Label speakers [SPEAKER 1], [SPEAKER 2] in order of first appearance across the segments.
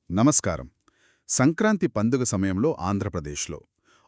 [SPEAKER 1] నమస్కారం. సంక్రాంతి పండుగ సమయంలో ఆంధ్రప్రదేశ్లో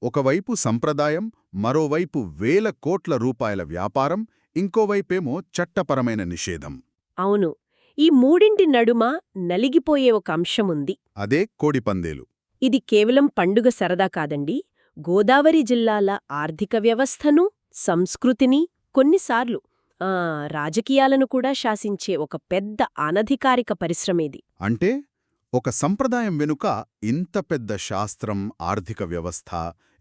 [SPEAKER 1] ఒకవైపు సంప్రదాయం, మరోవైపు వేల కోట్ల రూపాయల వ్యాపారం, ఇంకోవైపేమో చట్టపరమైన నిషేధం.
[SPEAKER 2] అవును. ఈ మూడింటి నడుమ నలిగిపోయే ఒక అంశముంది.
[SPEAKER 1] అదే కోడిపందేలు.
[SPEAKER 2] ఇది కేవలం పండుగ సరదా కాదండి. గోదావరి జిల్లాల ఆర్థిక వ్యవస్థను, సంస్కృతిని, కొన్నిసార్లు రాజకీయాలను కూడా శాసించే ఒక పెద్ద అనధికారిక పరిశ్రమేది.
[SPEAKER 1] అంటే ఒక సంప్రదాయం వెనుక ఇంత పెద్ద శాస్త్రం, ఆర్థిక వ్యవస్థ,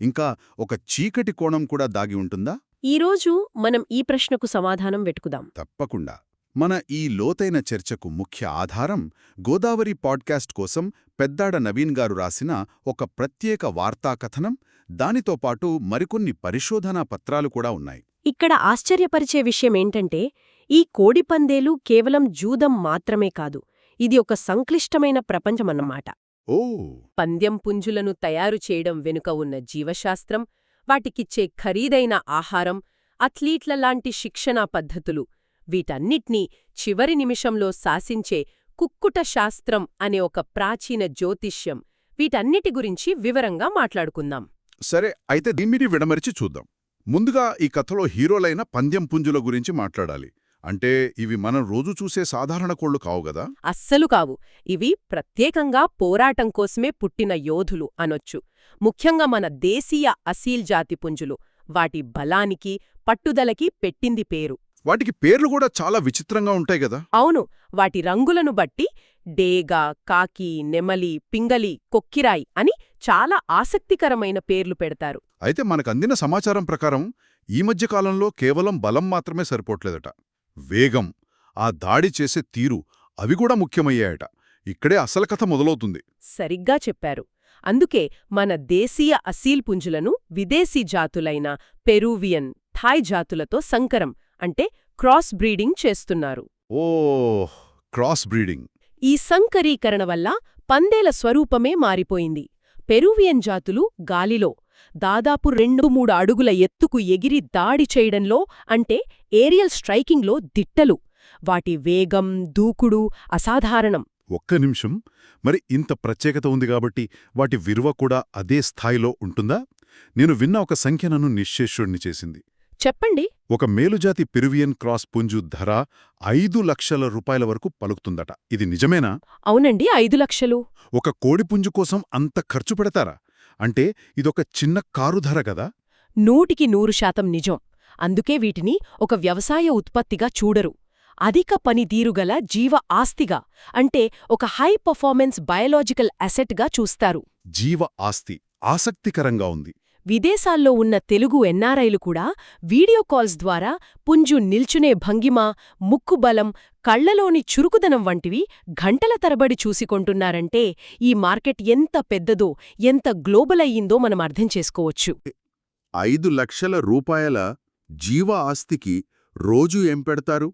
[SPEAKER 1] ఇంకా ఒక చీకటి కోణం కూడా దాగి ఉంటుందా?
[SPEAKER 2] ఈరోజు మనం ఈ ప్రశ్నకు సమాధానం వెతుకుదాం.
[SPEAKER 1] తప్పకుండా. మన ఈ లోతైన చర్చకు ముఖ్య ఆధారం గోదావరి పాడ్కాస్ట్ కోసం పెద్దాడ నవీన్ గారు రాసిన ఒక ప్రత్యేక వార్తాకథనం, దానితో పాటు మరికొన్ని పరిశోధనా పత్రాలు కూడా ఉన్నాయి.
[SPEAKER 2] ఇక్కడ ఆశ్చర్యపరిచే విషయమేంటంటే, ఈ కోడిపందేలు కేవలం జూదం మాత్రమే కాదు, ఇది ఒక సంక్లిష్టమైన ప్రపంచమన్నమాట.
[SPEAKER 1] ఓ
[SPEAKER 2] పందెం పుంజులను తయారు చేయడం వెనుక ఉన్న జీవశాస్త్రం, వాటికిచ్చే ఖరీదైన ఆహారం, అథ్లీట్లలాంటి శిక్షణా పద్ధతులు, వీటన్నిట్నీ చివరి నిమిషంలో శాసించే కుక్కుట శాస్త్రం అనే ఒక ప్రాచీన జ్యోతిష్యం, వీటన్నిటి గురించి వివరంగా మాట్లాడుకుందాం.
[SPEAKER 1] సరే, అయితే దీనిని విడమరిచి చూద్దాం. ముందుగా ఈ కథలో హీరోలైన పందెం పుంజుల గురించి మాట్లాడాలి. అంటే ఇవి మనం రోజు చూసే సాధారణ కోళ్లు కావు గదా?
[SPEAKER 2] అస్సలు కావు. ఇవి ప్రత్యేకంగా పోరాటం కోసమే పుట్టిన యోధులు అనొచ్చు. ముఖ్యంగా మన దేశీయ అసీల్ జాతి పుంజులు. వాటి బలానికి, పట్టుదలకి పెట్టింది పేరు.
[SPEAKER 1] వాటికి పేర్లు కూడా చాలా విచిత్రంగా ఉంటాయి గదా?
[SPEAKER 2] అవును. వాటి రంగులను బట్టి డేగా, కాకి, నెమలి, పింగలి, కొక్కిరాయి అని చాలా ఆసక్తికరమైన పేర్లు పెడతారు.
[SPEAKER 1] అయితే మనకందిన సమాచారం ప్రకారం ఈ మధ్యకాలంలో కేవలం బలం మాత్రమే సరిపోట్లేదట. వేగం, ఆ దాడి చేసే తీరు, అవి కూడా ముఖ్యమయ్యాయట. ఇక్కడే అసలు కథ మొదలవుతుంది.
[SPEAKER 2] సరిగ్గా చెప్పారు. అందుకే మన దేశీయ అసీల్ పుంజులను విదేశీ జాతులైన పెరూవియన్, థాయ్ జాతులతో సంకరం అంటే క్రాస్ బ్రీడింగ్ చేస్తున్నారు.
[SPEAKER 1] ఓహ్, క్రాస్ బ్రీడింగ్.
[SPEAKER 2] ఈ సంకరీకరణ వల్ల పందేల స్వరూపమే మారిపోయింది. పెరూవియన్ జాతులు గాలిలో దాదాపు 2-3 అడుగుల ఎత్తుకు ఎగిరి దాడి చేయడంలో, అంటే ఏరియల్ స్ట్రైకింగ్లో దిట్టలు. వాటి వేగం, దూకుడు అసాధారణం.
[SPEAKER 1] ఒక్క నిమిషం, మరి ఇంత ప్రత్యేకత ఉంది కాబట్టి వాటి విలువ కూడా అదే స్థాయిలో ఉంటుందా? నేను విన్న ఒక సంఖ్య నన్ను నిశ్చేష్యుణ్ణి చేసింది.
[SPEAKER 2] చెప్పండి.
[SPEAKER 1] ఒక మేలుజాతి పెరువియన్ క్రాస్ పుంజు ధర 5 లక్షల రూపాయల వరకు పలుకుతుందట. ఇది నిజమేనా?
[SPEAKER 2] అవునండి, 5 లక్షలు.
[SPEAKER 1] ఒక కోడిపుంజు కోసం అంత ఖర్చు పెడతారా? అంటే ఇదొక చిన్న కారు ధర గదా?
[SPEAKER 2] 100% నిజం. అందుకే వీటిని ఒక వ్యవసాయ ఉత్పత్తిగా చూడరు. అధిక పనితీరుగల జీవ ఆస్తిగా, అంటే ఒక హై పర్ఫార్మెన్స్ బయోలాజికల్ అసెట్గా చూస్తారు.
[SPEAKER 1] జీవ ఆస్తి ఆసక్తికరంగా ఉంది.
[SPEAKER 2] విదేశాల్లో ఉన్న తెలుగు ఎన్ఆర్ఐలు కూడా వీడియో కాల్స్ ద్వారా పుంజు నిల్చునే భంగిమ, ముక్కుబలం, కళ్లలోని చురుకుదనం వంటివి గంటల తరబడి చూసికొంటున్నారంటే ఈ మార్కెట్ ఎంత పెద్దదో, ఎంత గ్లోబల్ అయ్యిందో మనం అర్థం చేసుకోవచ్చు.
[SPEAKER 1] 5 లక్షల రూపాయల జీవ ఆస్తికి రోజూ ఏం పెడతారు?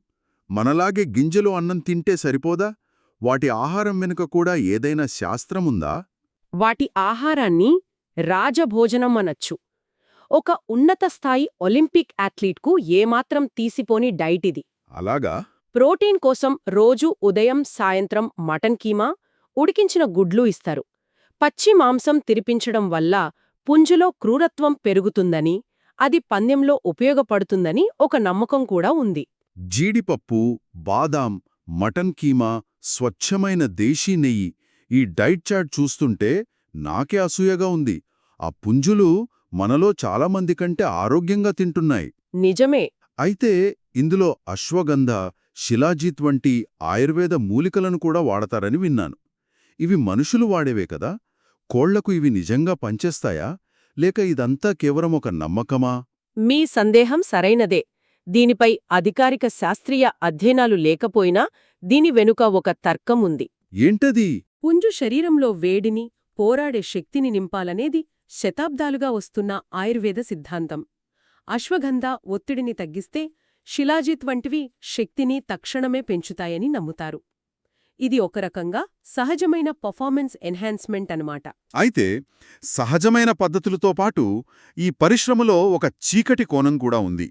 [SPEAKER 1] మనలాగే గింజలు అన్నం తింటే సరిపోదా? వాటి ఆహారం వెనుక కూడా ఏదైనా శాస్త్రముందా?
[SPEAKER 2] వాటి ఆహారాన్ని రాజభోజనం అనొచ్చు. ఒక ఉన్నత స్థాయి ఒలింపిక్ అథ్లీట్కు ఏమాత్రం తీసిపోని డైట్ ఇది.
[SPEAKER 1] అలాగా?
[SPEAKER 2] ప్రోటీన్ కోసం రోజూ ఉదయం, సాయంత్రం మటన్ కీమా, ఉడికించిన గుడ్లు ఇస్తారు. పచ్చి మాంసం తినిపించడం వల్ల పుంజులో క్రూరత్వం పెరుగుతుందని, అది పందెంలో ఉపయోగపడుతుందని ఒక నమ్మకం కూడా ఉంది.
[SPEAKER 1] జీడిపప్పు, బాదాం, మటన్ కీమా, స్వచ్ఛమైన దేశీ నెయ్యి, ఈ డైట్ చార్ట్ చూస్తుంటే నాకే అసూయగా ఉంది. ఆ పుంజులు మనలో చాలామంది కంటే ఆరోగ్యంగా తింటున్నాయి.
[SPEAKER 2] నిజమే.
[SPEAKER 1] అయితే ఇందులో అశ్వగంధ, శిలాజీత్ వంటి ఆయుర్వేద మూలికలను కూడా వాడతారని విన్నాను. ఇవి మనుషులు వాడేవే కదా? కోళ్లకు ఇవి నిజంగా పనిచేస్తాయా? లేక ఇదంతా కేవలం ఒక నమ్మకమా?
[SPEAKER 2] మీ సందేహం సరైనదే. దీనిపై అధికారిక శాస్త్రీయ అధ్యయనాలు లేకపోయినా దీని వెనుక ఒక తర్కం ఉంది.
[SPEAKER 1] ఏంటది?
[SPEAKER 2] పుంజు శరీరంలో వేడిని, పోరాడే శక్తిని నింపాలనేది శతాబ్దాలుగా వస్తున్న ఆయుర్వేద సిద్ధాంతం. అశ్వగంధ ఒత్తిడిని తగ్గిస్తే, శిలాజిత్ వంటివి శక్తిని తక్షణమే పెంచుతాయని నమ్ముతారు. ఇది ఒక రకంగా సహజమైన పర్ఫార్మెన్స్ ఎన్హాన్స్మెంట్ అనమాట.
[SPEAKER 1] అయితే సహజమైన పద్ధతులతో పాటు ఈ పరిశ్రమలో ఒక చీకటి కోణం కూడా ఉంది.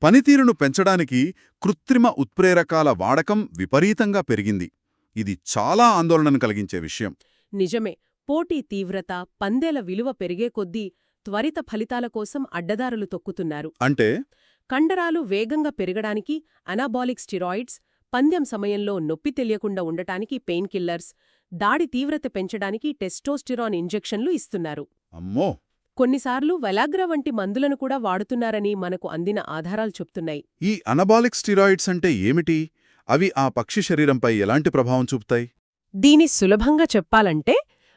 [SPEAKER 1] పనితీరును పెంచడానికి కృత్రిమ ఉత్ప్రేరకాల వాడకం విపరీతంగా పెరిగింది. ఇది చాలా ఆందోళనను కలిగించే విషయం.
[SPEAKER 2] నిజమే. పోటీ తీవ్రత, పందేల విలువ పెరిగే కొద్దీ త్వరిత ఫలితాల కోసం అడ్డదారులు తొక్కుతున్నారు.
[SPEAKER 1] అంటే
[SPEAKER 2] కండరాలు వేగంగా పెరగడానికి అనాబాలిక్ స్టిరాయిడ్స్, పందెం సమయంలో నొప్పి తెలియకుండా ఉండటానికి పెయిన్ కిల్లర్స్, దాడి తీవ్రత పెంచడానికి టెస్టోస్టిరాన్ ఇంజెక్షన్లు ఇస్తున్నారు.
[SPEAKER 1] అమ్మో!
[SPEAKER 2] కొన్నిసార్లు వెలాగ్రా వంటి మందులను కూడా వాడుతున్నారని మనకు అందిన ఆధారాలు చెప్తున్నాయి.
[SPEAKER 1] ఈ అనబాలిక్ స్టిరాయిడ్స్ అంటే ఏమిటి? అవి ఆ పక్షి శరీరంపై ఎలాంటి ప్రభావం చూపుతాయి?
[SPEAKER 2] దీని సులభంగా చెప్పాలంటే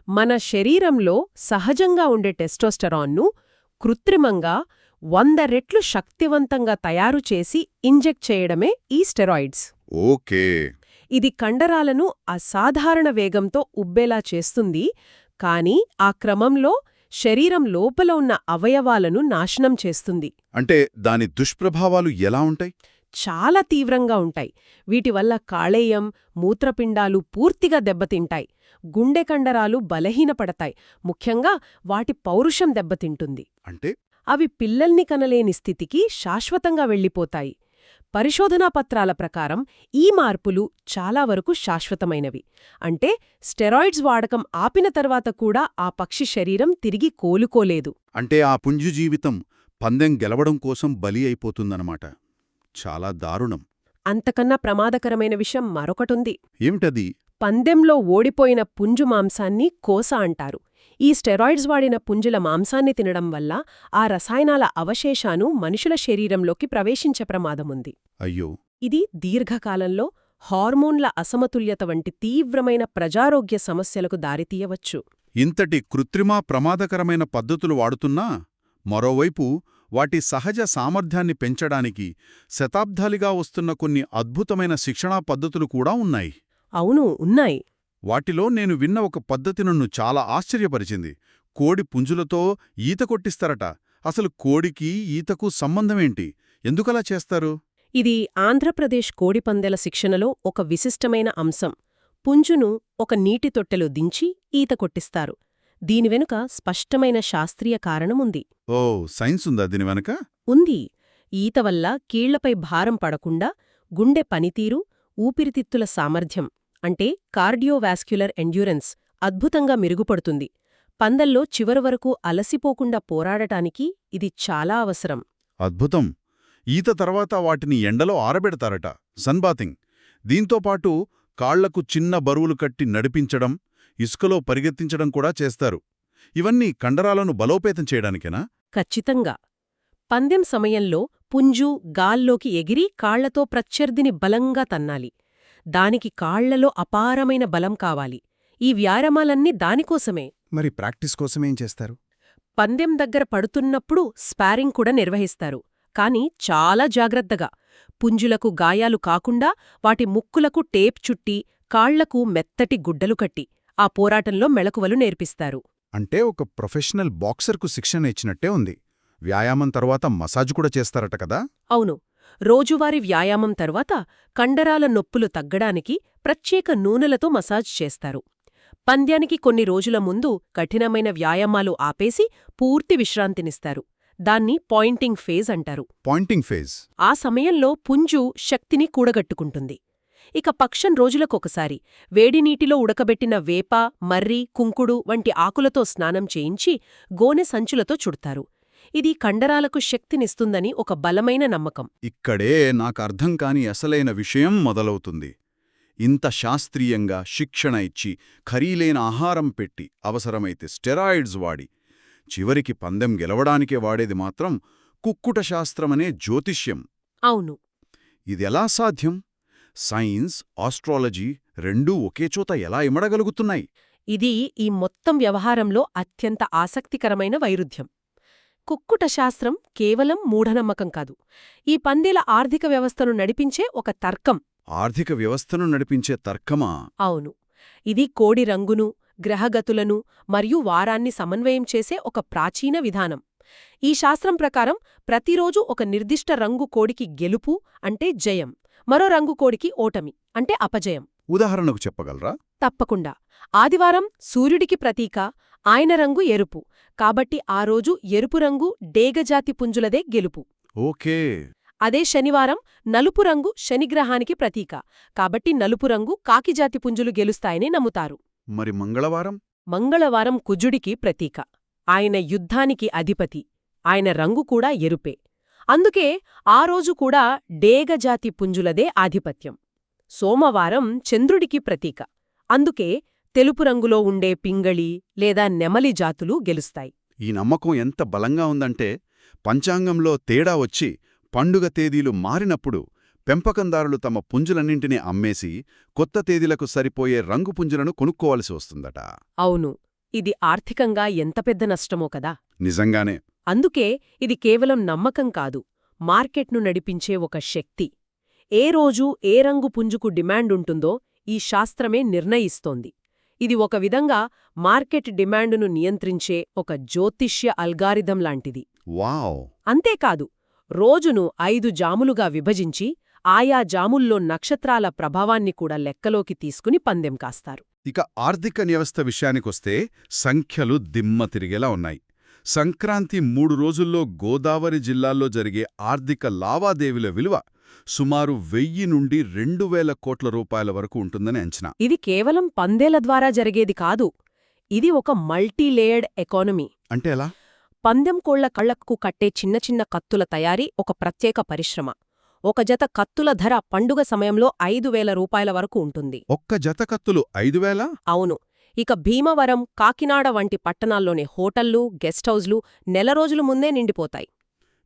[SPEAKER 2] మన శరీరంలో సహజంగా ఉండే టెస్టోస్టెరాన్ను కృత్రిమంగా 100 రెట్లు శక్తివంతంగా తయారు చేసి ఇంజెక్ట్ చేయడమే ఈ స్టెరాయిడ్స్.
[SPEAKER 1] ఓకే.
[SPEAKER 2] ఇది కండరాలను అసాధారణ వేగంతో ఉబ్బేలా చేస్తుంది, కానీ ఆ క్రమంలో శరీరం లోపల ఉన్న అవయవాలను నాశనం చేస్తుంది.
[SPEAKER 1] అంటే దాని దుష్ప్రభావాలు ఎలా ఉంటాయి?
[SPEAKER 2] చాలా తీవ్రంగా ఉంటాయి. వీటివల్ల కాళేయం, మూత్రపిండాలు పూర్తిగా దెబ్బతింటాయి. గుండె కండరాలు బలహీనపడతాయి. ముఖ్యంగా వాటి పౌరుషం దెబ్బతింటుంది.
[SPEAKER 1] అంటే
[SPEAKER 2] అవి పిల్లల్ని కనలేని స్థితికి శాశ్వతంగా వెళ్ళిపోతాయి. పరిశోధనా పత్రాల ప్రకారం ఈ మార్పులు చాలా వరకు శాశ్వతమైనవి. అంటే స్టెరాయిడ్స్ వాడకం ఆపిన తర్వాత కూడా ఆ పక్షి శరీరం తిరిగి కోలుకోలేదు.
[SPEAKER 1] అంటే ఆ పుంజు జీవితం పందెం గెలవడం కోసం బలి అయిపోతుందన్నమాట. చాలా దారుణం.
[SPEAKER 2] అంతకన్నా ప్రమాదకరమైన విషయం మరొకటుంది.
[SPEAKER 1] ఏమిటది?
[SPEAKER 2] పందెంలో ఓడిపోయిన పుంజు మాంసాన్ని కోస అంటారు. ఈ స్టెరాయిడ్స్ వాడిన పుంజుల మాంసాన్ని తినడం వల్ల ఆ రసాయనాల అవశేషాలు మనుషుల శరీరంలోకి ప్రవేశించే ప్రమాదముంది.
[SPEAKER 1] అయ్యో!
[SPEAKER 2] ఇది దీర్ఘకాలంలో హార్మోన్ల అసమతుల్యత వంటి తీవ్రమైన ప్రజారోగ్య సమస్యలకు దారితీయవచ్చు.
[SPEAKER 1] ఇంతటి కృత్రిమ ప్రమాదకరమైన పద్ధతులు వాడుతున్నా మరోవైపు వాటి సహజ సామర్థ్యాన్ని పెంచడానికి శతాబ్దాలుగా వస్తున్న కొన్ని అద్భుతమైన శిక్షణా పద్ధతులు కూడా ఉన్నాయి.
[SPEAKER 2] అవును, ఉన్నాయి.
[SPEAKER 1] వాటిలో నేను విన్న ఒక పద్ధతి నన్ను చాలా ఆశ్చర్యపరిచింది. కోడి పుంజులతో ఈత కొట్టిస్తారట. అసలు కోడికి ఈతకు సంబంధమేంటి? ఎందుకలా చేస్తారు?
[SPEAKER 2] ఇది ఆంధ్రప్రదేశ్ కోడిపందెల శిక్షణలో ఒక విశిష్టమైన అంశం. పుంజును ఒక నీటి తొట్టెలో దించి ఈత కొట్టిస్తారు. దీని వెనుక స్పష్టమైన శాస్త్రీయ కారణముంది.
[SPEAKER 1] ఓ, సైన్స్ ఉందా దీని వెనక?
[SPEAKER 2] ఉంది. ఈత వల్ల కీళ్లపై భారం పడకుండా గుండె పనితీరు, ఊపిరితిత్తుల సామర్థ్యం అంటే కార్డియోవాస్క్యులర్ ఎండ్యూరెన్స్ అద్భుతంగా మెరుగుపడుతుంది. పందెల్లో చివరి వరకు అలసిపోకుండా పోరాడటానికి ఇది చాలా అవసరం.
[SPEAKER 1] అద్భుతం. ఈత తర్వాత వాటిని ఎండలో ఆరబెడతారట, సన్బాతింగ్. దీంతోపాటు కాళ్లకు చిన్న బరువులు కట్టి నడిపించడం, ఇసుకలో పరిగెత్తించడం కూడా చేస్తారు. ఇవన్నీ కండరాలను బలోపేతం చేయడానికేనా?
[SPEAKER 2] ఖచ్చితంగా. పందెం సమయంలో పుంజు గాల్లోకి ఎగిరి కాళ్లతో ప్రత్యర్థిని బలంగా తన్నాలి. దానికి కాళ్లలో అపారమైన బలం కావాలి. ఈ వ్యాయామాలన్నీ దానికోసమే.
[SPEAKER 3] మరి ప్రాక్టీస్ కోసమేం చేస్తారు?
[SPEAKER 2] పందెం దగ్గర పడుతున్నప్పుడు స్పారింగ్ కూడా నిర్వహిస్తారు. కాని చాలా జాగ్రత్తగా. పుంజులకు గాయాలు కాకుండా వాటి ముక్కులకు టేప్ చుట్టి, కాళ్లకు మెత్తటి గుడ్డలు కట్టి ఆ పోరాటంలో మెళకువలు నేర్పిస్తారు.
[SPEAKER 3] అంటే ఒక ప్రొఫెషనల్ బాక్సర్కు శిక్షణ ఇచ్చినట్టే ఉంది. వ్యాయామం తర్వాత మసాజ్ కూడా చేస్తారట కదా?
[SPEAKER 2] అవును. రోజువారీ వ్యాయామం తర్వాత కండరాల నొప్పులు తగ్గడానికి ప్రత్యేక నూనెలతో మసాజ్ చేస్తారు. పంద్యానికి కొన్ని రోజుల ముందు కఠినమైన వ్యాయామాలు ఆపేసి పూర్తి విశ్రాంతినిస్తారు. దాన్ని పాయింటింగ్ ఫేజ్ అంటారు.
[SPEAKER 3] Pointing phase.
[SPEAKER 2] ఆ సమయంలో పుంజు శక్తిని కూడగట్టుకుంటుంది. ఇక పక్షం రోజులకొకసారి వేడినీటిలో ఉడకబెట్టిన వేప, మర్రి, కుంకుడు వంటి ఆకులతో స్నానం చేయించి గోనె సంచులతో చుడతారు. ఇది కండరాలకు శక్తినిస్తుందని ఒక బలమైన నమ్మకం.
[SPEAKER 1] ఇక్కడే నాకర్థం కాని అసలైన విషయం మొదలవుతుంది. ఇంత శాస్త్రీయంగా శిక్షణ ఇచ్చి, ఖరీలైన ఆహారం పెట్టి, అవసరమైతే స్టెరాయిడ్స్ వాడి, చివరికి పందెం గెలవడానికే వాడేది మాత్రం కుక్కుట శాస్త్రమనే జ్యోతిష్యం.
[SPEAKER 2] అవును.
[SPEAKER 1] ఇదెలా సాధ్యం? సైన్స్, ఆస్ట్రాలజీ రెండూ ఒకేచోట ఎలా ఇమడగలుగుతున్నాయి?
[SPEAKER 2] ఇది ఈ మొత్తం వ్యవహారంలో అత్యంత ఆసక్తికరమైన వైరుధ్యం. కుక్కుట శాస్త్రం కేవలం మూఢనమ్మకం కాదు. ఈ పందేల ఆర్థిక వ్యవస్థను నడిపించే ఒక తర్కం.
[SPEAKER 1] ఆర్థిక వ్యవస్థను నడిపించే తర్కమా?
[SPEAKER 2] అవును. ఇది కోడి రంగును, గ్రహగతులను మరియు వారాన్ని సమన్వయం చేసే ఒక ప్రాచీన విధానం. ఈ శాస్త్రం ప్రకారం ప్రతిరోజు ఒక నిర్దిష్ట రంగు కోడికి గెలుపు అంటే జయం, మరో రంగు కోడికి ఓటమి అంటే అపజయం.
[SPEAKER 1] ఉదాహరణకు చెప్పగలరా?
[SPEAKER 2] తప్పకుండా. ఆదివారం సూర్యుడికి ప్రతీక, ఆయన రంగు ఎరుపు, కాబట్టి ఆ రోజు ఎరుపు రంగు డేగజాతి పుంజులదే గెలుపు.
[SPEAKER 1] ఓకే.
[SPEAKER 2] అదే శనివారం నలుపు రంగు శనిగ్రహానికి ప్రతీక, కాబట్టి నలుపు రంగు కాకిజాతి పుంజులు గెలుస్తాయని నమ్ముతారు.
[SPEAKER 3] మరి మంగళవారం?
[SPEAKER 2] మంగళవారం కుజుడికి ప్రతీక. ఆయన యుద్ధానికి అధిపతి. ఆయన రంగు కూడా ఎరుపే. అందుకే ఆ రోజు కూడా డేగజాతి పుంజులదే ఆధిపత్యం. సోమవారం చంద్రుడికి ప్రతీక. అందుకే తెలుపు రంగులో ఉండే పింగళి లేదా నెమలి జాతులు గెలుస్తాయి.
[SPEAKER 3] ఈ నమ్మకం ఎంత బలంగా ఉందంటే పంచాంగంలో తేడా వచ్చి పండుగ తేదీలు మారినప్పుడు పెంపకందారులు తమ పుంజులన్నింటినీ అమ్మేసి కొత్త తేదీలకు సరిపోయే రంగు పుంజులను కొనుక్కోవలసి వస్తుందట.
[SPEAKER 2] అవును, ఇది ఆర్థికంగా ఎంత పెద్ద నష్టమో కదా.
[SPEAKER 3] నిజంగానే.
[SPEAKER 2] అందుకే ఇది కేవలం నమ్మకం కాదు, మార్కెట్ను నడిపించే ఒక శక్తి. ఏ రోజు ఏ రంగు పుంజుకు డిమాండుంటుందో ఈ శాస్త్రమే నిర్ణయిస్తోంది. ఇది ఒక విధంగా మార్కెట్ డిమాండును నియంత్రించే ఒక జ్యోతిష్య అల్గారిథం లాంటిది.
[SPEAKER 3] వావ్!
[SPEAKER 2] అంతేకాదు, రోజును 5 జాములుగా విభజించి ఆయా జాముల్లో నక్షత్రాల ప్రభావాన్ని కూడా లెక్కలోకి తీసుకుని పందెం కాస్తారు.
[SPEAKER 3] ఇక ఆర్థిక వ్యవస్థ విషయానికొస్తే సంఖ్యలు దిమ్మ తిరిగేలా ఉన్నాయి. సంక్రాంతి 3 రోజుల్లో గోదావరి జిల్లాల్లో జరిగే ఆర్థిక లావాదేవీల విలువ సుమారు 1000 నుండి 2000 కోట్ల రూపాయల వరకు ఉంటుందని అంచనా.
[SPEAKER 2] ఇది కేవలం పందేల ద్వారా జరిగేది కాదు. ఇది ఒక మల్టీలేయర్డ్ ఎకానమీ.
[SPEAKER 3] అంటే ఎలా?
[SPEAKER 2] పందెం కోళ్ల కళ్లకు కట్టే చిన్న చిన్న కత్తుల తయారీ ఒక ప్రత్యేక పరిశ్రమ. ఒక జత కత్తుల ధర పండుగ సమయంలో 5,000 రూపాయల వరకు ఉంటుంది.
[SPEAKER 3] ఒక్క జత కత్తులు 5,000?
[SPEAKER 2] అవును. ఇక భీమవరం, కాకినాడ వంటి పట్టణాల్లోని హోటళ్లు, గెస్ట్ హౌజ్లు నెల రోజుల ముందే నిండిపోతాయి.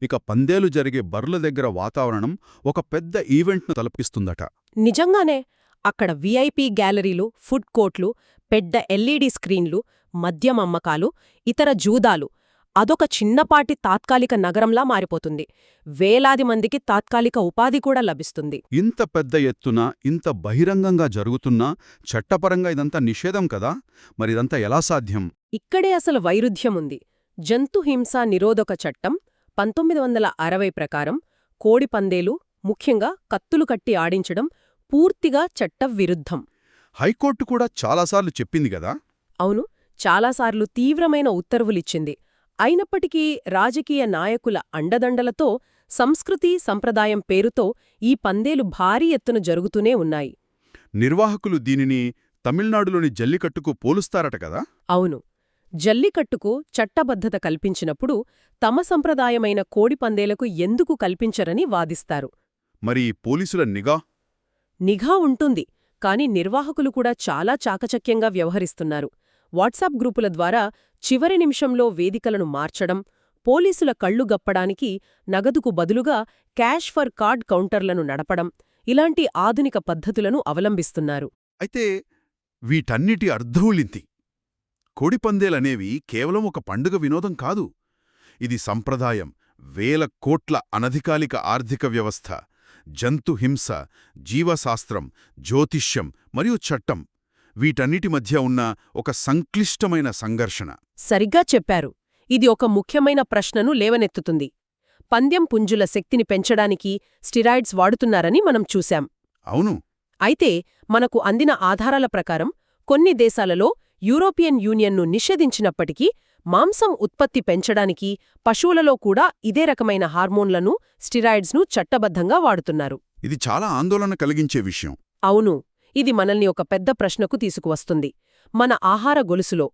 [SPEAKER 3] ఇక పందేలు జరిగే బర్ల దగ్గర వాతావరణం ఒక పెద్ద ఈవెంట్ను తలపిస్తుందట.
[SPEAKER 2] నిజంగానే. అక్కడ వీఐపీ గ్యాలరీలు, ఫుడ్ కోర్ట్లు, పెద్ద ఎల్ఈడీ స్క్రీన్లు, మద్యం అమ్మకాలు, ఇతర జూదాలు. అదొక చిన్నపాటి తాత్కాలిక నగరంలా మారిపోతుంది. వేలాది మందికి తాత్కాలిక ఉపాధి కూడా లభిస్తుంది.
[SPEAKER 3] ఇంత పెద్ద ఎత్తున ఇంత బహిరంగంగా జరుగుతున్నా చట్టపరంగా ఇదంతా నిషేధం కదా? మరిదంతా ఎలా సాధ్యం?
[SPEAKER 2] ఇక్కడే అసలు వైరుధ్యముంది. జంతుహింసా నిరోధక చట్టం 1960 ప్రకారం కోడిపందేలు, ముఖ్యంగా కత్తులు కట్టి ఆడించడం పూర్తిగా చట్టవిరుద్ధం.
[SPEAKER 3] హైకోర్టు కూడా చాలాసార్లు చెప్పింది గదా?
[SPEAKER 2] అవును, చాలాసార్లు తీవ్రమైన ఉత్తర్వులిచ్చింది. అయినప్పటికీ రాజకీయ నాయకుల అండదండలతో, సంస్కృతి సంప్రదాయం పేరుతో ఈ పందేలు భారీ ఎత్తున జరుగుతూనే ఉన్నాయి.
[SPEAKER 3] నిర్వాహకులు దీనిని తమిళనాడులోని జల్లికట్టుకు పోలుస్తారట కదా?
[SPEAKER 2] అవును. జల్లికట్టుకు చట్టబద్ధత కల్పించినప్పుడు తమ సంప్రదాయమైన కోడిపందేలకు ఎందుకు కల్పించరని వాదిస్తారు.
[SPEAKER 3] మరి పోలీసుల
[SPEAKER 2] నిఘా ఉంటుంది, కాని నిర్వాహకులు కూడా చాలా చాకచక్యంగా వ్యవహరిస్తున్నారు. వాట్సాప్ గ్రూపుల ద్వారా చివరి నిమిషంలో వేదికలను మార్చడం, పోలీసుల కళ్లు గప్పడానికి నగదుకు బదులుగా క్యాష్ ఫర్ కార్డ్ కౌంటర్లను నడపడం, ఇలాంటి ఆధునిక పద్ధతులను అవలంబిస్తున్నారు.
[SPEAKER 3] అయితే వీటన్నిటి అర్ధవులింతి. కోడిపందేలనేవి కేవలం ఒక పండుగ వినోదం కాదు. ఇది సంప్రదాయం, వేల కోట్ల అనధికారిక ఆర్థిక వ్యవస్థ, జంతుహింస, జీవశాస్త్రం, జ్యోతిష్యం మరియు చట్టం, వీటన్నిటి మధ్య ఉన్న ఒక సంక్లిష్టమైన సంఘర్షణ.
[SPEAKER 2] సరిగ్గా చెప్పారు. ఇది ఒక ముఖ్యమైన ప్రశ్నను లేవనెత్తుతుంది. పందెం పుంజుల శక్తిని పెంచడానికి స్టిరాయిడ్స్ వాడుతున్నారని మనం చూశాం.
[SPEAKER 3] అవును.
[SPEAKER 2] అయితే మనకు అందిన ఆధారాల ప్రకారం కొన్ని దేశాలలో యూరోపియన్ యూనియన్ను నిషేధించినప్పటికీ మాంసం ఉత్పత్తి పెంచడానికి పశువులలో కూడా ఇదే రకమైన హార్మోన్లను, స్టిరాయిడ్స్ను చట్టబద్ధంగా వాడుతున్నారు.
[SPEAKER 3] ఇది చాలా ఆందోళన కలిగించే విషయం.
[SPEAKER 2] అవును. ఇది మనల్ని ఒక పెద్ద ప్రశ్నకు తీసుకువస్తుంది. మన ఆహార గొలుసులో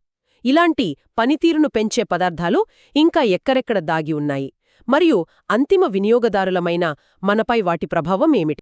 [SPEAKER 2] ఇలాంటి పనితీరును పెంచే పదార్థాలు ఇంకా ఎక్కడెక్కడ దాగి ఉన్నాయి, మరియు అంతిమ వినియోగదారులమైన మనపై వాటి ప్రభావం ఏమిటి?